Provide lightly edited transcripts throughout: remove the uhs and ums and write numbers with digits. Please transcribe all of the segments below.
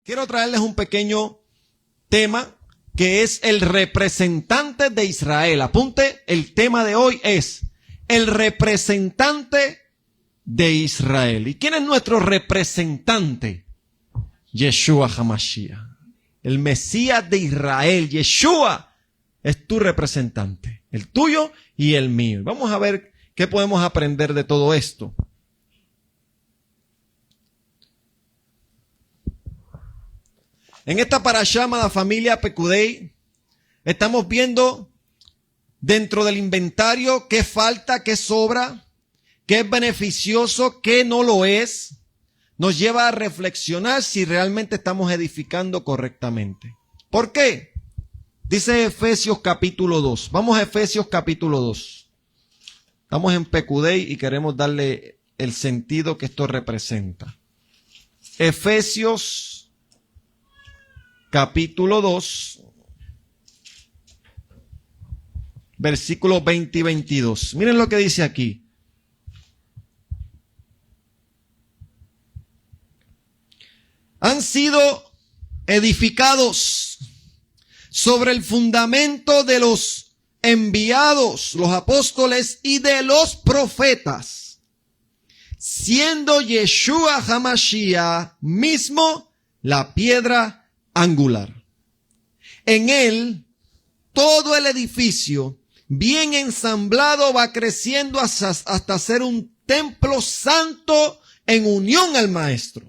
quiero traerles un pequeño tema que es el representante de Israel. Apunte, el tema de hoy es el representante de Israel. ¿Y quién es nuestro representante? Yeshua HaMashiach, el Mesías de Israel. Yeshua es tu representante, el tuyo y el mío. Vamos a ver qué podemos aprender de todo esto. En esta parashá, amada familia Pekudei, estamos viendo dentro del inventario qué falta, qué sobra, qué es beneficioso, qué no lo es. Nos lleva a reflexionar si realmente estamos edificando correctamente. ¿Por qué? Dice Efesios capítulo 2. Vamos a Efesios capítulo 2. Estamos en Pekudei y queremos darle el sentido que esto representa. Efesios capítulo 2, versículos 20 y 22. Miren lo que dice aquí. Han sido edificados sobre el fundamento de los enviados, los apóstoles y de los profetas, siendo Yeshua HaMashiach mismo la piedra angular. En él, todo el edificio, bien ensamblado, va creciendo hasta ser un templo santo en unión al Maestro.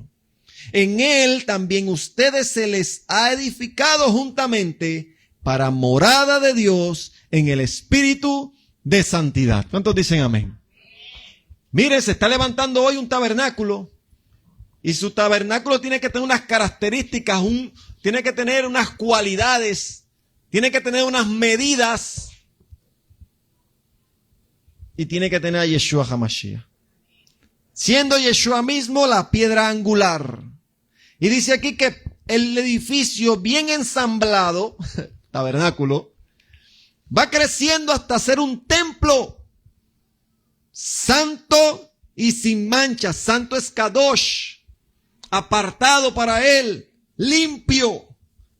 En él también ustedes se les ha edificado juntamente para morada de Dios en el Espíritu de santidad. ¿Cuántos dicen amén? Mire, se está levantando hoy un tabernáculo. Y su tabernáculo tiene que tener unas características, tiene que tener unas cualidades, tiene que tener unas medidas y tiene que tener a Yeshua HaMashiach. Siendo Yeshua mismo la piedra angular. Y dice aquí que el edificio bien ensamblado, tabernáculo, va creciendo hasta ser un templo santo y sin mancha. Santo es Kadosh, apartado para él, limpio,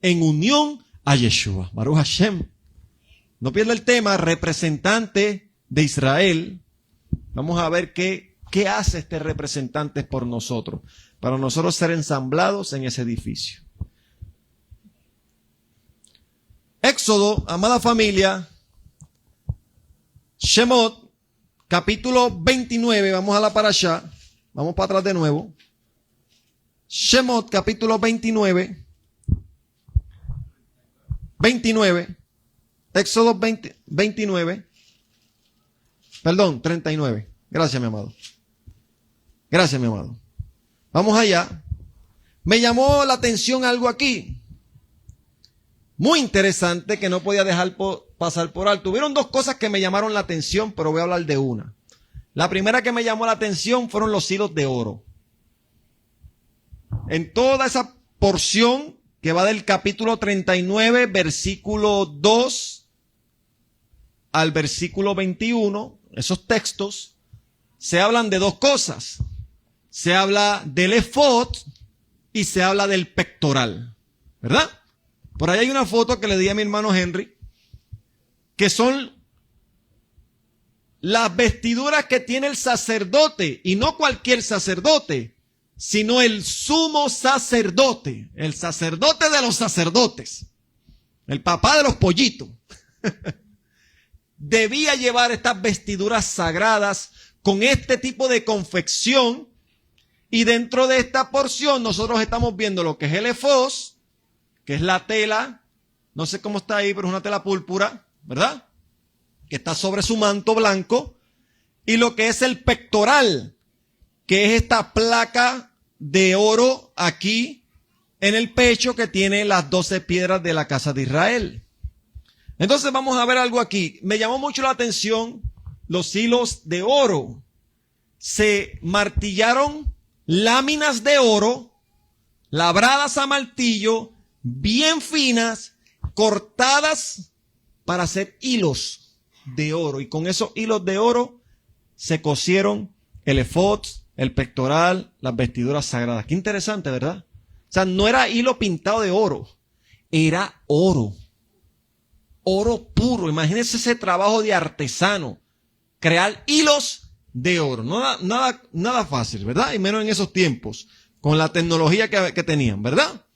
en unión a Yeshua. Baruch Hashem. No pierda el tema, representante de Israel. Vamos a ver qué hace este representante por nosotros, para nosotros ser ensamblados en ese edificio. Éxodo, amada familia, Shemot, capítulo 29, vamos a la parashá, vamos para atrás de nuevo. Shemot, capítulo 29, Éxodo 29, perdón, 39. Gracias, mi amado. Gracias, mi amado. Vamos allá. Me llamó la atención algo aquí. Muy interesante que no podía dejar pasar por alto. Hubieron dos cosas que me llamaron la atención, pero voy a hablar de una. La primera que me llamó la atención fueron los hilos de oro. En toda esa porción que va del capítulo 39, versículo 2 al versículo 21, esos textos, se hablan de dos cosas. Se habla del efod y se habla del pectoral, ¿verdad? Por ahí hay una foto que le di a mi hermano Henry, que son las vestiduras que tiene el sacerdote, y no cualquier sacerdote, sino el sumo sacerdote, el sacerdote de los sacerdotes, el papá de los pollitos. Debía llevar estas vestiduras sagradas con este tipo de confección. Y dentro de esta porción nosotros estamos viendo lo que es el efod, que es la tela, no sé cómo está ahí, pero es una tela púrpura, ¿verdad? Que está sobre su manto blanco. Y lo que es el pectoral, que es esta placa de oro aquí en el pecho que tiene las 12 piedras de la casa de Israel. Entonces vamos a ver algo aquí. Me llamó mucho la atención los hilos de oro. Se martillaron láminas de oro, labradas a martillo, bien finas, cortadas para hacer hilos de oro. Y con esos hilos de oro se cosieron el efod, el pectoral, las vestiduras sagradas. Qué interesante, ¿verdad? sea, no era hilo pintado de oro, era oro. Oro puro. Imagínense ese trabajo de artesano. Crear hilos de oro. Nada fácil, ¿verdad? Y menos en esos tiempos, con la tecnología que tenían, ¿verdad?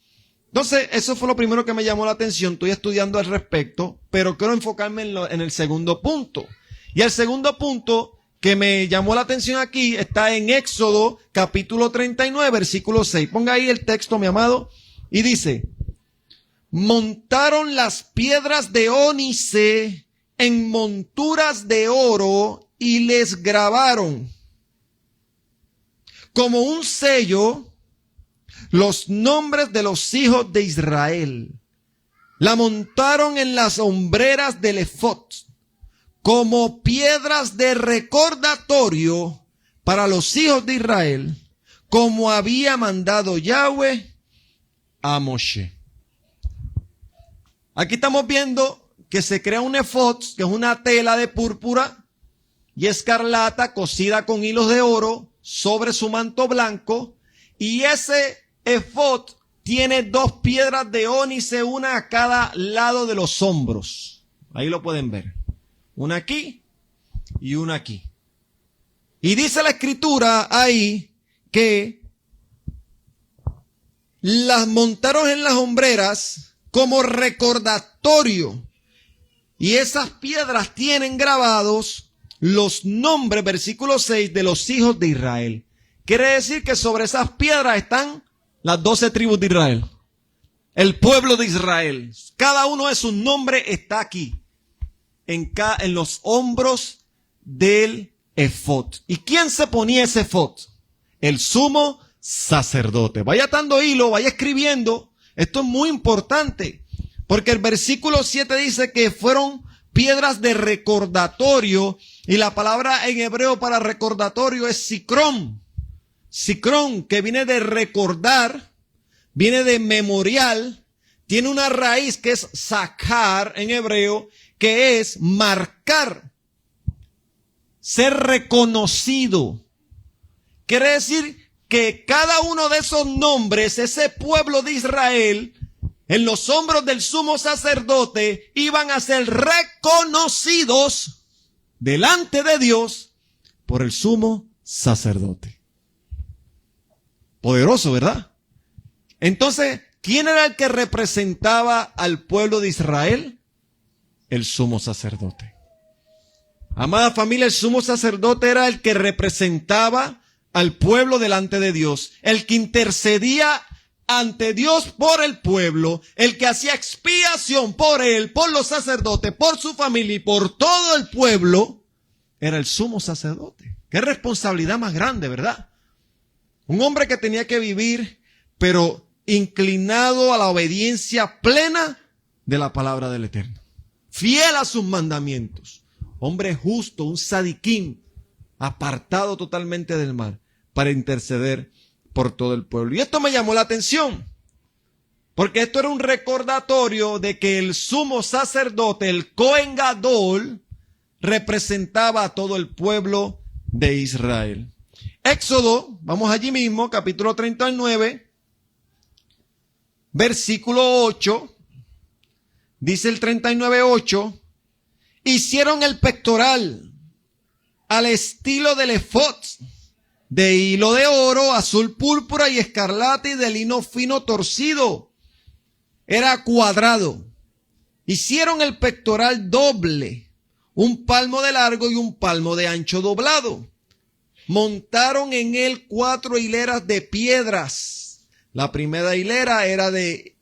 Entonces, eso fue lo primero que me llamó la atención. Estoy estudiando al respecto, pero quiero enfocarme en el segundo punto. Y el segundo punto que me llamó la atención aquí está en Éxodo capítulo 39, versículo 6. Ponga ahí el texto, mi amado. Y dice: montaron las piedras de ónice en monturas de oro y les grabaron como un sello los nombres de los hijos de Israel. La montaron en las hombreras del efod como piedras de recordatorio para los hijos de Israel, como había mandado Yahweh a Moshe. Aquí estamos viendo que se crea un efod, que es una tela de púrpura y escarlata cosida con hilos de oro sobre su manto blanco, y ese efod tiene 2 piedras de ónice, una a cada lado de los hombros. Ahí lo pueden ver. Una aquí y una aquí. Y dice la escritura ahí que las montaron en las hombreras como recordatorio. Y esas piedras tienen grabados los nombres, versículo 6, de los hijos de Israel. Quiere decir que sobre esas piedras están las 12 tribus de Israel. El pueblo de Israel. Cada uno de sus nombres está aquí. En los hombros del efod. ¿Y quién se ponía ese efod? El sumo sacerdote. Vaya atando hilo, vaya escribiendo. Esto es muy importante. Porque el versículo 7 dice que fueron piedras de recordatorio. Y la palabra en hebreo para recordatorio es sikrón. Sikrón, que viene de recordar, viene de memorial, tiene una raíz que es sacar en hebreo, que es marcar, ser reconocido. Quiere decir que cada uno de esos nombres, ese pueblo de Israel, en los hombros del sumo sacerdote, iban a ser reconocidos delante de Dios por el sumo sacerdote. Poderoso, ¿verdad? Entonces, ¿quién era el que representaba al pueblo de Israel? El sumo sacerdote. Amada familia, el sumo sacerdote era el que representaba al pueblo delante de Dios, el que intercedía ante Dios por el pueblo, el que hacía expiación por él, por los sacerdotes, por su familia y por todo el pueblo, era el sumo sacerdote. Qué responsabilidad más grande, ¿verdad? Un hombre que tenía que vivir, pero inclinado a la obediencia plena de la palabra del Eterno. Fiel a sus mandamientos. Hombre justo, un sadiquín, apartado totalmente del mal, para interceder por todo el pueblo. Y esto me llamó la atención, porque esto era un recordatorio de que el sumo sacerdote, el Cohen Gadol, representaba a todo el pueblo de Israel. Éxodo, vamos allí mismo, capítulo 39, versículo 8, dice el 39:8, hicieron el pectoral al estilo del efod, de hilo de oro, azul púrpura y escarlata y de lino fino torcido. Era cuadrado. Hicieron el pectoral doble, 1 palmo de largo y 1 palmo de ancho doblado. Montaron en él 4 hileras de piedras. La primera hilera era de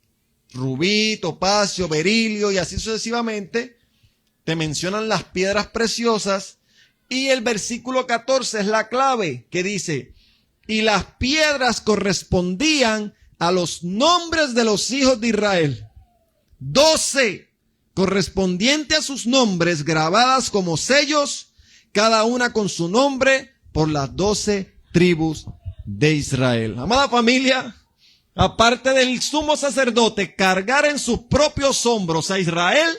rubí, topacio, berilio y así sucesivamente. Te mencionan las piedras preciosas. Y el versículo 14 es la clave, que dice: y las piedras correspondían a los nombres de los hijos de Israel. 12 correspondientes a sus nombres, grabadas como sellos, cada una con su nombre, por las 12 tribus de Israel. Amada familia, aparte del sumo sacerdote cargar en sus propios hombros a Israel,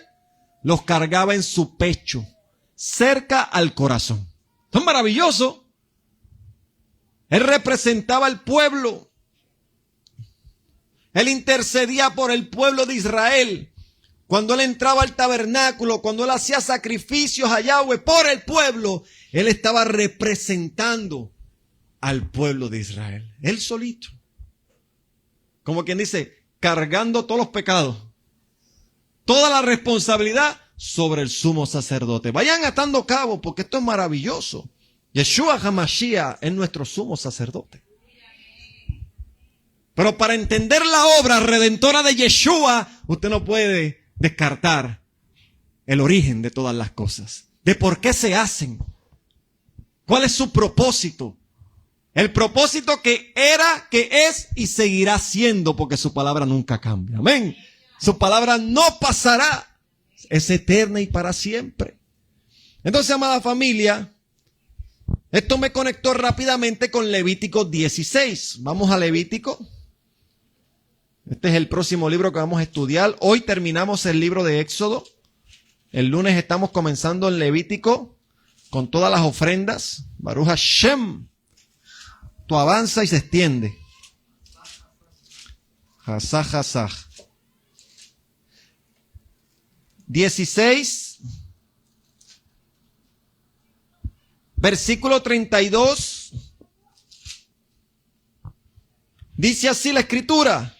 los cargaba en su pecho, cerca al corazón. Esto es maravilloso. Él representaba al pueblo. Él intercedía por el pueblo de Israel. Cuando él entraba al tabernáculo, cuando él hacía sacrificios a Yahweh por el pueblo, él estaba representando al pueblo de Israel. Él solito. Como quien dice, cargando todos los pecados. Toda la responsabilidad sobre el sumo sacerdote. Vayan atando cabo porque esto es maravilloso. Yeshua HaMashiach es nuestro sumo sacerdote. Pero para entender la obra redentora de Yeshua, usted no puede descartar el origen de todas las cosas. De por qué se hacen. ¿Cuál es su propósito? El propósito que era, que es y seguirá siendo, porque su palabra nunca cambia. Amén. Su palabra no pasará. Es eterna y para siempre. Entonces, amada familia, esto me conectó rápidamente con Levítico 16. Vamos a Levítico. Este es el próximo libro que vamos a estudiar. Hoy terminamos el libro de Éxodo. El lunes estamos comenzando en Levítico con todas las ofrendas. Baruch Hashem. Tú avanza y se extiende. Hasaj, hasaj. 16, versículo 32. Dice así la escritura: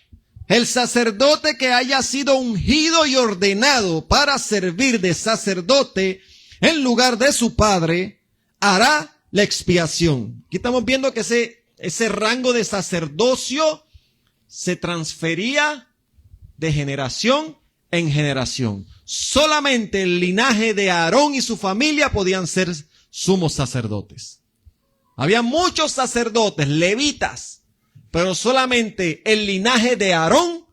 el sacerdote que haya sido ungido y ordenado para servir de sacerdote en lugar de su padre, hará la expiación. Aquí estamos viendo que ese rango de sacerdocio se transfería de generación en generación. Solamente el linaje de Aarón y su familia podían ser sumos sacerdotes. Había muchos sacerdotes, levitas, pero solamente el linaje de Aarón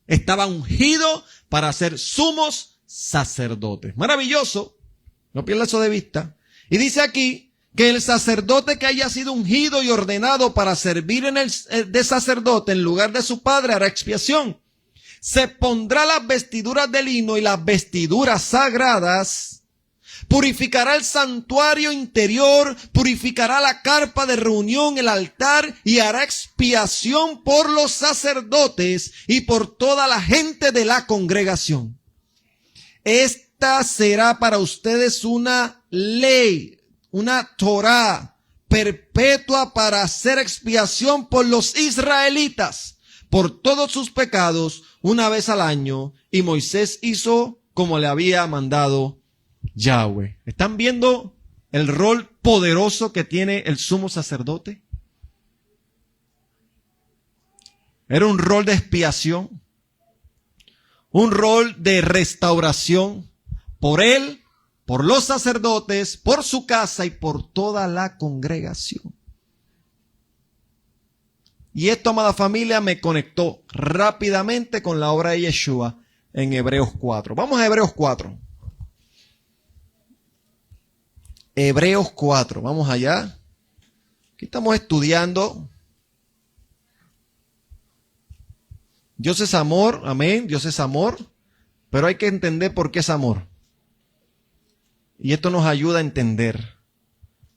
estaba ungido para ser sumos sacerdotes. Maravilloso, no pierda eso de vista. Y dice aquí que el sacerdote que haya sido ungido y ordenado para servir de sacerdote en lugar de su padre hará expiación. Se pondrá las vestiduras de lino y las vestiduras sagradas, purificará el santuario interior, purificará la carpa de reunión, el altar, y hará expiación por los sacerdotes y por toda la gente de la congregación. Esta será para ustedes una ley, una Torá perpetua para hacer expiación por los israelitas, por todos sus pecados, una vez al año. Y Moisés hizo como le había mandado Yahweh. ¿Están viendo el rol poderoso que tiene el sumo sacerdote? Era un rol de expiación, un rol de restauración por él, por los sacerdotes, por su casa y por toda la congregación. Y esto, amada familia, me conectó rápidamente con la obra de Yeshua en Hebreos 4. Vamos a Hebreos 4. Hebreos 4, vamos allá. Aquí estamos estudiando. Dios es amor, amén, Dios es amor, pero hay que entender por qué es amor. Y esto nos ayuda a entender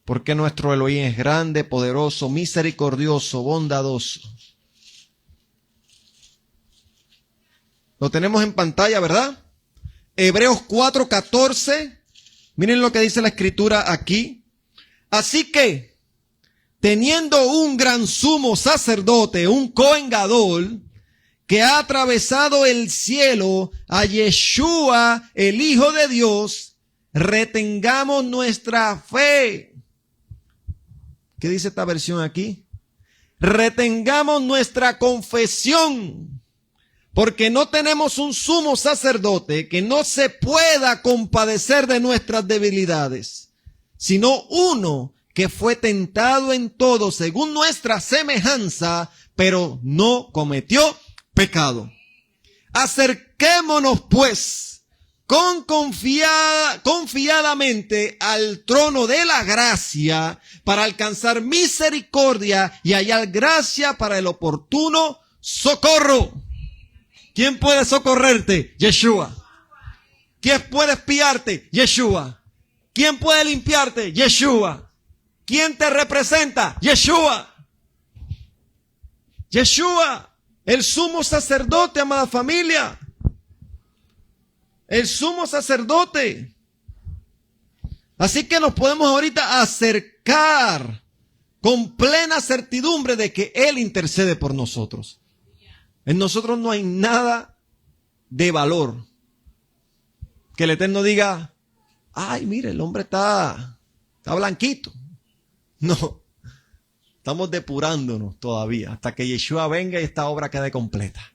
por qué nuestro Elohim es grande, poderoso, misericordioso, bondadoso. Lo tenemos en pantalla, ¿verdad? Hebreos 4:14. Miren lo que dice la escritura aquí. Así que, teniendo un gran sumo sacerdote, un Cohen Gadol, que ha atravesado el cielo, a Yeshua, el Hijo de Dios, retengamos nuestra fe. ¿Qué dice esta versión aquí? Retengamos nuestra confesión, porque no tenemos un sumo sacerdote que no se pueda compadecer de nuestras debilidades, sino uno que fue tentado en todo según nuestra semejanza, pero no cometió pecado. Acerquémonos pues confiadamente al trono de la gracia para alcanzar misericordia y hallar gracia para el oportuno socorro. ¿Quién puede socorrerte? Yeshua. ¿Quién puede espiarte? Yeshua. ¿Quién puede limpiarte? Yeshua. ¿Quién te representa? Yeshua. Yeshua. El sumo sacerdote, amada familia. El sumo sacerdote. Así que nos podemos ahorita acercar con plena certidumbre de que Él intercede por nosotros. En nosotros no hay nada de valor. Que el Eterno diga, ay, mire, el hombre está blanquito. No, estamos depurándonos todavía hasta que Yeshua venga y esta obra quede completa.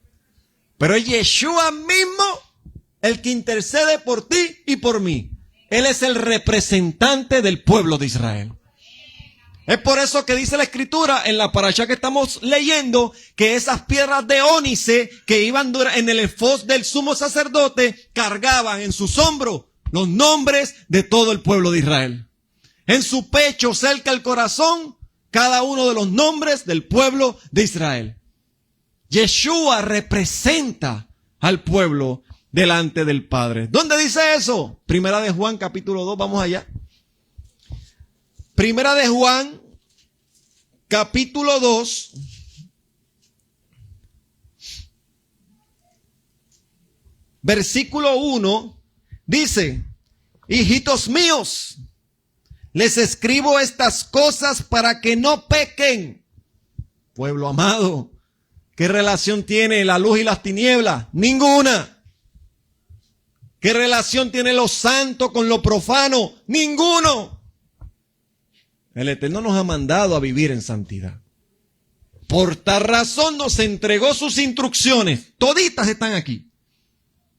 Pero es Yeshua mismo el que intercede por ti y por mí. Él es el representante del pueblo de Israel. Es por eso que dice la Escritura en la parashá que estamos leyendo que esas piedras de ónice que iban en el efod del sumo sacerdote cargaban en sus hombros los nombres de todo el pueblo de Israel. En su pecho, cerca al corazón, cada uno de los nombres del pueblo de Israel. Yeshua representa al pueblo delante del Padre. ¿Dónde dice eso? Primera de Juan, capítulo 2, vamos allá. Primera de Juan, capítulo 2, versículo 1, dice, hijitos míos, les escribo estas cosas para que no pequen. Pueblo amado, ¿qué relación tiene la luz y las tinieblas? Ninguna. ¿Qué relación tiene lo santo con lo profano? Ninguno. El Eterno nos ha mandado a vivir en santidad. Por tal razón nos entregó sus instrucciones. Toditas están aquí.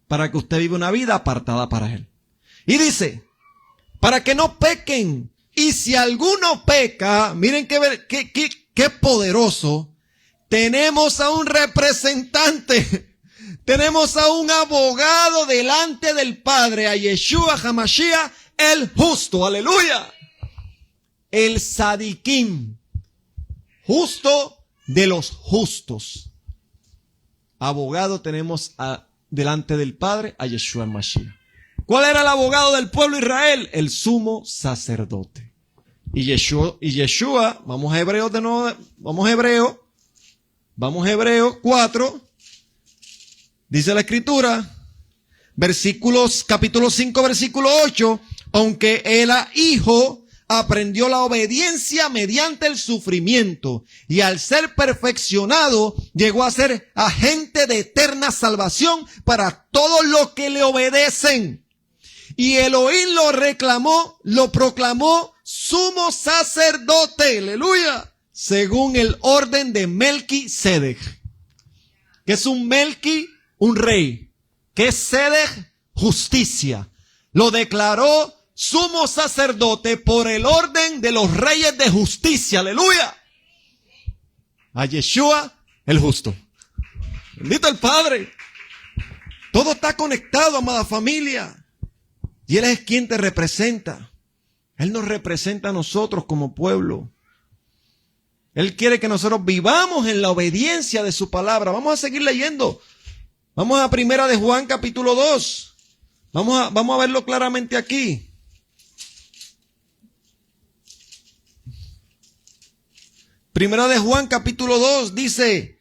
Para que usted viva una vida apartada para Él. Y dice, para que no pequen. Y si alguno peca, miren qué poderoso. Tenemos a un representante. Tenemos a un abogado delante del Padre, a Yeshua HaMashiach, el justo. Aleluya. El Sadikim, justo de los justos. Abogado tenemos delante del Padre a Yeshua HaMashiach. ¿Cuál era el abogado del pueblo de Israel? El sumo sacerdote. Y Yeshua, vamos a Hebreos de nuevo, vamos a Hebreos 4, dice la Escritura, capítulo 5, versículo 8, aunque era hijo, aprendió la obediencia mediante el sufrimiento y al ser perfeccionado llegó a ser agente de eterna salvación para todos los que le obedecen. Y Elohim lo proclamó sumo sacerdote, aleluya, según el orden de Melquisedec. ¿Qué es un Melqui? Un rey. ¿Qué es Sedec? Justicia. Lo declaró sumo sacerdote por el orden de los reyes de justicia. Aleluya. A Yeshua, el justo. Bendito el Padre. Todo está conectado, amada familia. Y Él es quien te representa. Él nos representa a nosotros como pueblo. Él quiere que nosotros vivamos en la obediencia de su palabra. Vamos a seguir leyendo. Vamos a Primera de Juan, capítulo 2. Vamos a verlo claramente aquí. Primera de Juan, capítulo 2, dice,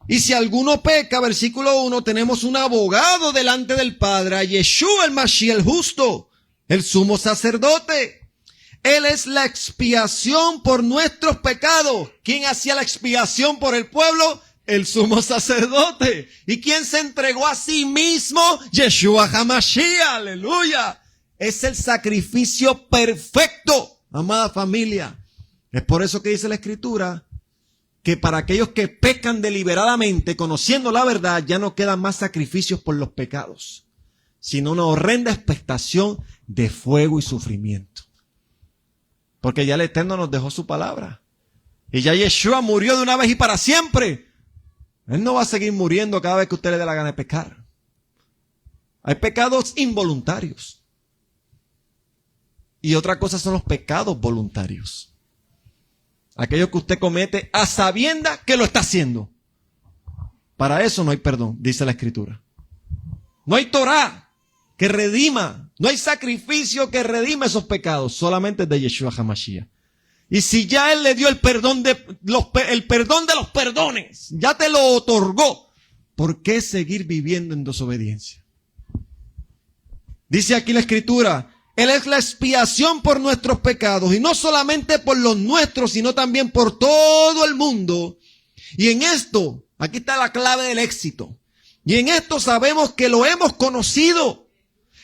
y si alguno peca, versículo 1, tenemos un abogado delante del Padre, a Yeshua el Mashiach, el justo, el sumo sacerdote. Él es la expiación por nuestros pecados. ¿Quién hacía la expiación por el pueblo? El sumo sacerdote. ¿Y quién se entregó a sí mismo? Yeshua HaMashiach, aleluya. Es el sacrificio perfecto, amada familia. Es por eso que dice la Escritura que para aquellos que pecan deliberadamente, conociendo la verdad, ya no quedan más sacrificios por los pecados, sino una horrenda expectación de fuego y sufrimiento. Porque ya el Eterno nos dejó su palabra. Y ya Yeshua murió de una vez y para siempre. Él no va a seguir muriendo cada vez que usted le dé la gana de pecar. Hay pecados involuntarios. Y otra cosa son los pecados voluntarios. Aquello que usted comete a sabiendas que lo está haciendo. Para eso no hay perdón, dice la Escritura. No hay Torah que redima. No hay sacrificio que redima esos pecados. Solamente de Yeshua HaMashiach. Y si ya Él le dio el perdón de los perdones, ya te lo otorgó, ¿por qué seguir viviendo en desobediencia? Dice aquí la Escritura, Él es la expiación por nuestros pecados, y no solamente por los nuestros, sino también por todo el mundo. Y en esto, aquí está la clave del éxito. Y en esto sabemos que lo hemos conocido,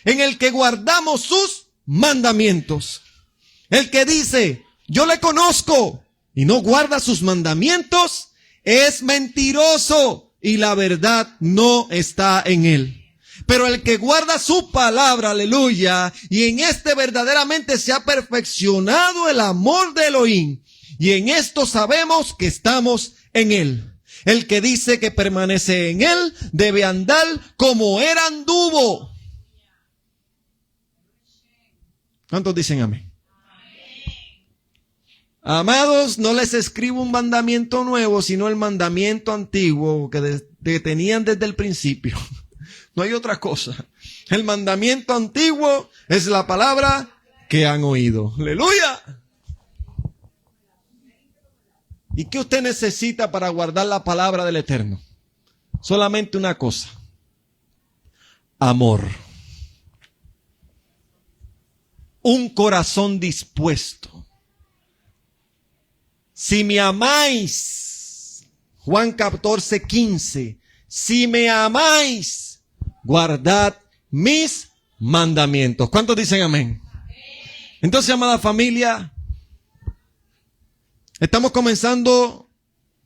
en el que guardamos sus mandamientos. El que dice, yo le conozco, y no guarda sus mandamientos, es mentiroso, y la verdad no está en él. Pero el que guarda su palabra, aleluya, y en este verdaderamente se ha perfeccionado el amor de Elohim, y en esto sabemos que estamos en él. El que dice que permanece en él debe andar como él anduvo. ¿Cuántos dicen amén? Amados, no les escribo un mandamiento nuevo, sino el mandamiento antiguo que tenían desde el principio. No hay otra cosa. El mandamiento antiguo es la palabra que han oído. ¡Aleluya! ¿Y qué usted necesita para guardar la palabra del Eterno? Solamente una cosa. Amor. Un corazón dispuesto. Si me amáis, Juan 14:15, si me amáis, guardad mis mandamientos. ¿Cuántos dicen amén? Entonces, amada familia, estamos comenzando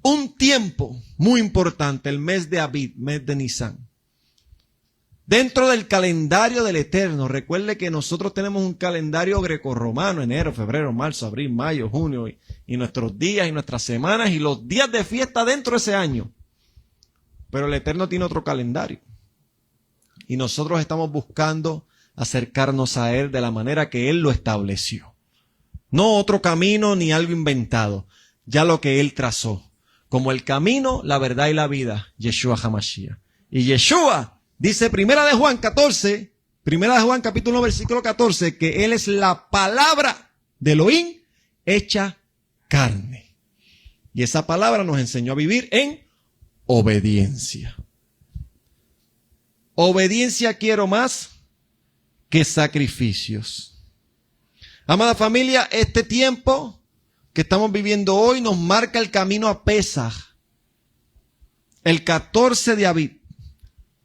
un tiempo muy importante, el mes de Abib, mes de Nisan. Dentro del calendario del Eterno, recuerde que nosotros tenemos un calendario grecorromano, enero, febrero, marzo, abril, mayo, junio, y nuestros días y nuestras semanas y los días de fiesta dentro de ese año. Pero el Eterno tiene otro calendario. Y nosotros estamos buscando acercarnos a Él de la manera que Él lo estableció. No otro camino ni algo inventado, ya lo que Él trazó. Como el camino, la verdad y la vida, Yeshua HaMashiach. Y Yeshua dice Primera de Juan capítulo 1, versículo 14, que Él es la palabra de Elohim hecha carne. Y esa palabra nos enseñó a vivir en obediencia. Obediencia quiero más que sacrificios. Amada familia, este tiempo que estamos viviendo hoy nos marca el camino a Pesaj, el 14 de Abib,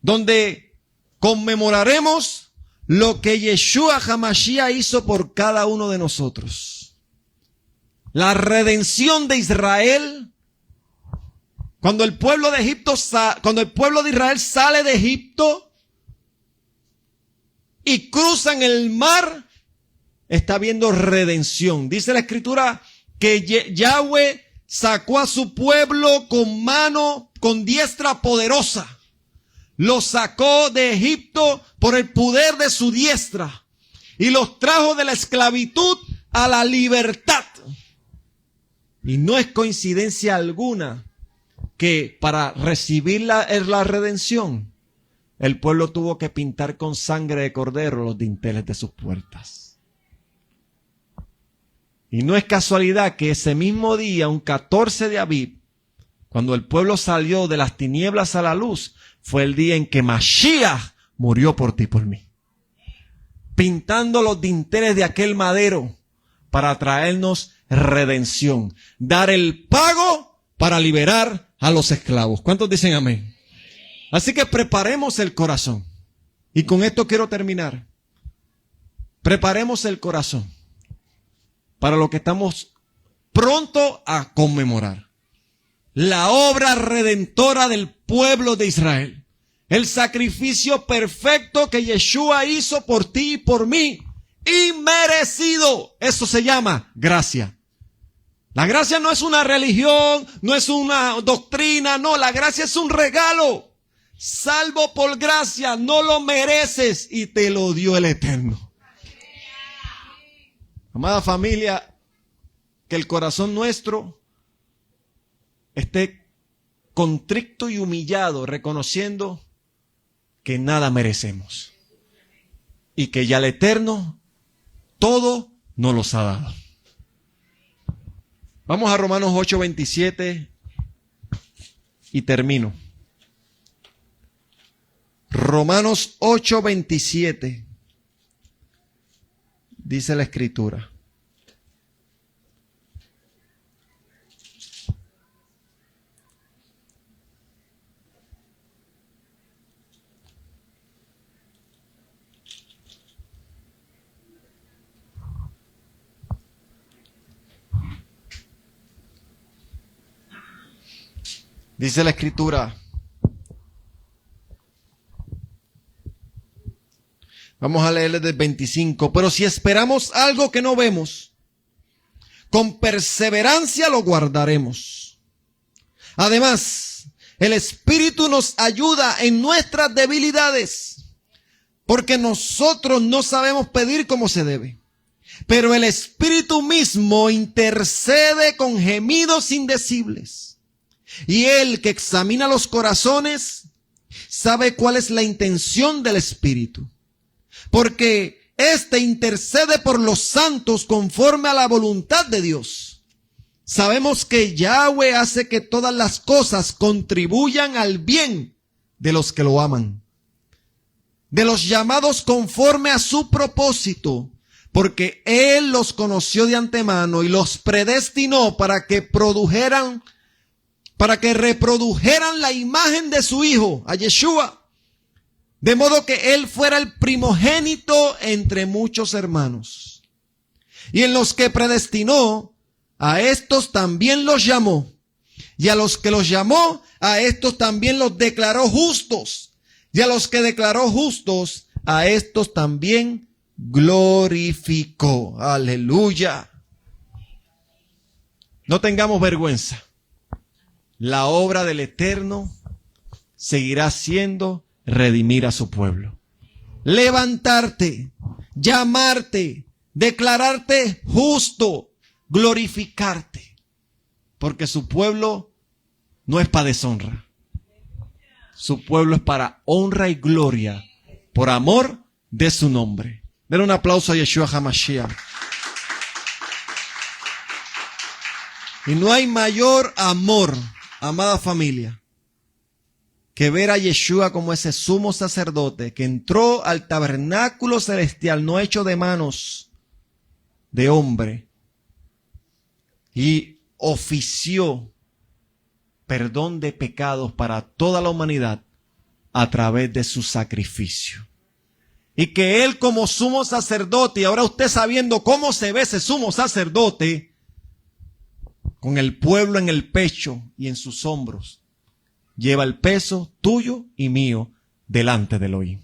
donde conmemoraremos lo que Yeshua HaMashiach hizo por cada uno de nosotros. La redención de Israel. Cuando el pueblo de Israel sale de Egipto y cruzan el mar, está habiendo redención. Dice la Escritura que Yahweh sacó a su pueblo con diestra poderosa. Los sacó de Egipto por el poder de su diestra y los trajo de la esclavitud a la libertad. Y no es coincidencia alguna que para recibir la redención, el pueblo tuvo que pintar con sangre de cordero los dinteles de sus puertas. Y no es casualidad que ese mismo día, un 14 de Abib, cuando el pueblo salió de las tinieblas a la luz, fue el día en que Mashiach murió por ti y por mí. Pintando los dinteles de aquel madero para traernos redención. Dar el pago para liberar a los esclavos. ¿Cuántos dicen amén? Así que preparemos el corazón. Y con esto quiero terminar. Preparemos el corazón para lo que estamos pronto a conmemorar. La obra redentora del pueblo de Israel. El sacrificio perfecto que Yeshua hizo por ti y por mí. Inmerecido. Eso se llama gracia. La gracia no es una religión, no es una doctrina, no, la gracia es un regalo. Salvo por gracia, no lo mereces y te lo dio el Eterno. Amada familia, que el corazón nuestro esté contrito y humillado, reconociendo que nada merecemos y que ya el Eterno todo nos los ha dado. Vamos a Romanos 8:27 y termino. Romanos 8:27 dice la Escritura. Dice la Escritura. Vamos a leerle del 25. Pero si esperamos algo que no vemos, con perseverancia lo guardaremos. Además, el Espíritu nos ayuda en nuestras debilidades, porque nosotros no sabemos pedir como se debe. Pero el Espíritu mismo intercede con gemidos indecibles. Y Él que examina los corazones sabe cuál es la intención del Espíritu, porque éste intercede por los santos conforme a la voluntad de Dios. Sabemos que Yahweh hace que todas las cosas contribuyan al bien de los que lo aman, de los llamados conforme a su propósito, porque Él los conoció de antemano y los predestinó para que reprodujeran la imagen de su Hijo, a Yeshua, de modo que Él fuera el primogénito entre muchos hermanos. Y en los que predestinó, a estos también los llamó. Y a los que los llamó, a estos también los declaró justos. Y a los que declaró justos, a estos también glorificó. Aleluya. No tengamos vergüenza. La obra del Eterno seguirá siendo redimir a su pueblo. Levantarte, llamarte, declararte justo, glorificarte. Porque su pueblo no es para deshonra. Su pueblo es para honra y gloria por amor de su nombre. Den un aplauso a Yeshua HaMashiach. Y no hay mayor amor, amada familia, que ver a Yeshua como ese sumo sacerdote que entró al tabernáculo celestial, no hecho de manos de hombre, y ofició perdón de pecados para toda la humanidad a través de su sacrificio. Y que Él como sumo sacerdote, y ahora usted sabiendo cómo se ve ese sumo sacerdote, con el pueblo en el pecho y en sus hombros, lleva el peso tuyo y mío delante del Elohim.